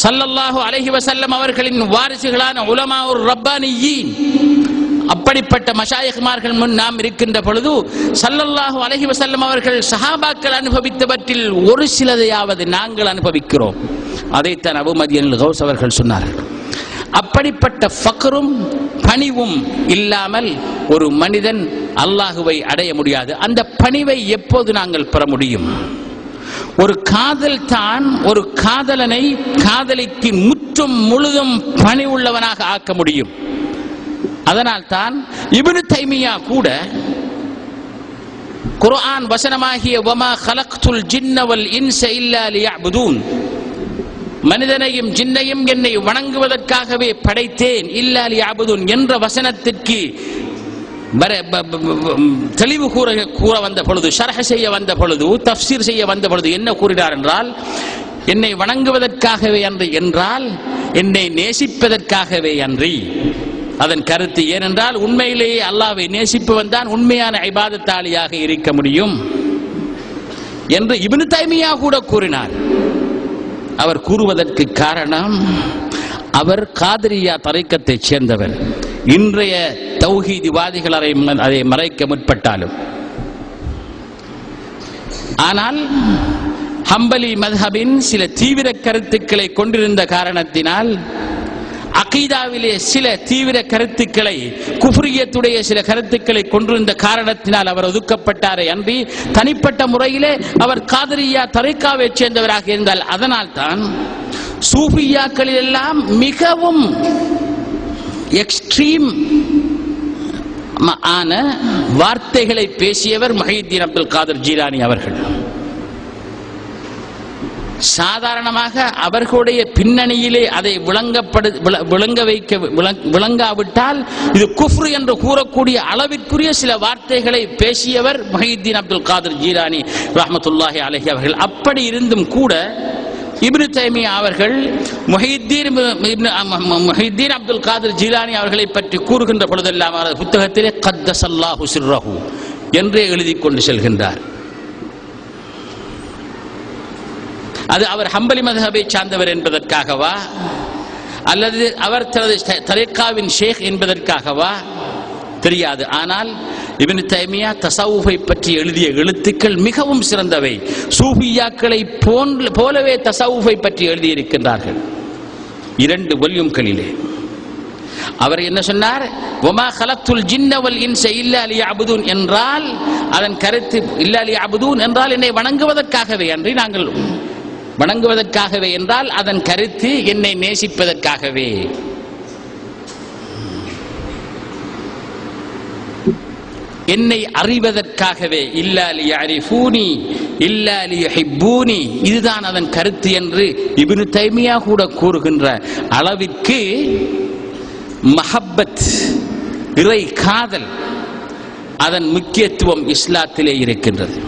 ஸல்லல்லாஹு அலைஹி வஸல்லம் அவர்களின் வாரிசுகளான உலமாஉர் ரப்பானியீன், அப்படிப்பட்ட மஷாயிக்மார்கள் முன் நாம் இருக்கின்ற பொழுது ஸல்லல்லாஹு அலைஹி வஸல்லம் அவர்கள் சஹாபாக்கள் அனுபவித்தவற்றில் ஒரு சிலதையாவது நாங்கள் அனுபவிக்கிறோம். அதைத்தான் அபூ மதியன் அல்-கௌஸ் அவர்கள் சொன்னார்கள். அப்படிப்பட்ட ஃபக்ரும் பணிவும் இல்லாமல் ஒரு மனிதன் அல்லாஹுவை அடைய முடியாது. அந்த பணிவை எப்போது நாங்கள் பெற முடியும்? ஒரு காதல் தான் ஒரு காதலனை காதலிக்கு முற்றும் முழுதும் பணிவுள்ளவனாக ஆக்க முடியும். அதனால் தான் இப்னு தைமியா கூட குர்ஆன் வசனமாகிய வமா கலக்துல் ஜின்ன வல் இன்ஸ இல்லா லியஅ்புதூன், மனிதனையும் ஜின்னையும் என்னை வணங்குவதற்காகவே படைத்தேன் இல்லா லியஅ்புதூன் என்ற வசனத்திற்கு தெளிவு கூற வந்த பொழுது, ஷர்ஹ் செய்ய வந்த பொழுது, தஃப்சீர் செய்ய வந்த பொழுது என்ன கூறினார் என்றால், என்னை வணங்குவதற்காகவே அன்றி என்றால் என்னை நேசிப்பதற்காகவே அன்றி. அதன் கருத்து ஏனென்றால் உண்மையிலேயே அல்லாஹ்வை நேசிப்பவன் தான் உண்மையான இபாதத்தாளியாக இருக்க முடியும் என்று இப்னு தைமியா கூட கூறினார். அவர் கூறுவதற்கு காரணம், அவர் காதிரியா தரீக்கத்தைச் சேர்ந்தவர். இன்றைய தௌஹீதிவாதிகள் அதை மறைக்க முற்பட்டாலும், ஆனால் ஹம்பலி மத்ஹபின் சில தீவிர கருத்துக்களை கொண்டிருந்த காரணத்தினால், அகீதாவிலே சில தீவிர கருத்துக்களை, குஃப்ரியத்துடைய சில கருத்துக்களை கொண்டிருந்த காரணத்தினால் அவர் ஒதுக்கப்பட்டாரே அன்றி தனிப்பட்ட முறையிலே அவர் காதிரியா தரீக்காவை சேர்ந்தவராக இருந்தால், அதனால் தான் சூஃபியாக்களில் எல்லாம் மிகவும் எக்ஸ்ட்ரீம் ஆன வார்த்தைகளை பேசியவர் முஹையீத்தீன் அப்துல் காதிர் ஜீலானி அவர்கள். சாதாரணமாக அவர்களுடைய பின்னணியிலே அதை விளங்காவிட்டால் இது குஃப்ர் என்று கூறக்கூடிய அளவிற்குரிய சில வார்த்தைகளை பேசியவர் முஹையீத்தீன் அப்துல் காதிர் ஜீலானி ரஹ்மத்துல்லாஹி அலைஹி அவர்கள். அப்படி இருந்தும் கூட இப்னு தைமியா அவர்கள் முஹையீத்தீன் அப்துல் காதிர் ஜீலானி அவர்களை பற்றி கூறுகின்ற பொழுதெல்லாம் அவரது புத்தகத்திலே கத்தஸல்லாஹு சிர்ரஹு என்றே எழுதி கொண்டு செல்கின்றார். அது அவர் ஹம்பலி மத்ஹபை சார்ந்தவர் என்பதற்காகவா அல்லது அவர் தனது தரீக்காவின் ஷேக் என்பதற்காகவா தெரியாது. ஆனால் இப்னு தைமியா தஸவுஃபை பற்றி எழுதிய எழுத்துக்கள் மிகவும் சிறந்தவை. சூஃபியாக்களை போலவே தஸவுஃபை பற்றி எழுதியிருக்கின்றார்கள் 2 வால்யூம்களிலே. அவர் என்ன சொன்னார்? வமா கலக்துல் ஜின்ன வல் இன்ஸ இல்லா லியஅ்புதூன் என்றால் அதன் கருத்து, இல்லா லியஅ்புதூன் என்றால் என்னை வணங்குவதற்காகவே அன்றி, நாங்கள் வணங்குவதற்காகவே என்றால் அதன் கருத்து என்னை நேசிப்பதற்காகவே. என்னை அறிவதற்காகவே, இல்லா லியஅரிஃபூனி இல்லா லியுஹிப்பூனி, இதுதான் அதன் கருத்து என்று இப்னு தைமியா கூட கூறுகின்ற அளவிற்கு மஹப்பத், இறை காதல், அதன் முக்கியத்துவம் இஸ்லாத்திலே இருக்கின்றது.